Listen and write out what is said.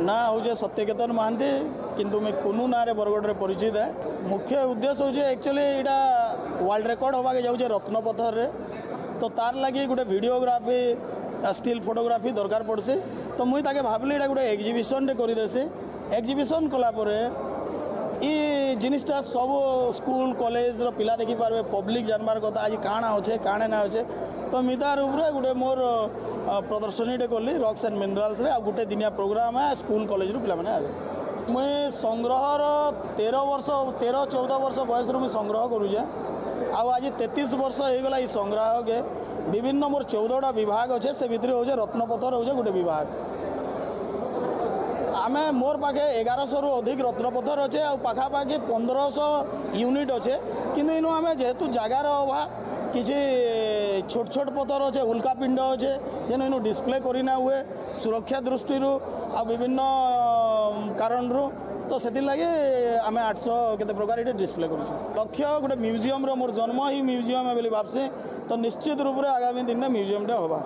ना हूँ सत्यकेतन महांती किंतु मैं कुनू ना बरगढ़ परिचित है। मुख्य उद्देश्य हूँ एक्चुअली यहाँ वर्ल्ड रिकॉर्ड होगा जाऊे रत्नपथर रे तो तार लगी गोटे वीडियोग्राफी स्टिल फोटोग्राफी दरकार पड़सी तो मुई ताके भाविली यहाँ गोटे एग्जिबिशन करदेसी। एग्जिबिशन कलापर ये जिनटा सब स्कूल कॉलेज रो पिला देखी पारे पब्लिक जानबार कथा आज काଣା अच्छे काणे ना अच्छे तो मितार उपरे गोटे मोर प्रदर्शनीटे कली रॉक्स एंड मिनरल्स रे आ गोटे दिनिया प्रोग्राम है स्कूल कॉलेज रू पिला माने आवे। मुई संग्रहर 13-14 वर्ष बयस मुझे संग्रह करुचे आज 33 वर्ष हो गला ये संग्रह के विभिन्न मोर 14टा विभाग अच्छे से भितर हो रत्नपथर हो गोटे विभाग आमे मोर पाखे 1100 रु अधिक रत्नपथर अच्छे आ पाखापाखि 1500 यूनिट अच्छे किंतु इनु आमे जेहेतु जगार अभाव किसी छोट छोट पथर अच्छे उल्कापिंड अच्छे जेन इनु डिस्प्ले करना हुए सुरक्षा दृष्टि आ विभिन्न कारण तो से लगे आम 800 केते प्रकार ये डिस्प्ले कर लक्ष्य गोटे म्यूजियम मोर जन्म ही म्यूजियम है भावसी तो निश्चित रूप से आगामी दिन में म्यूजियम होगा।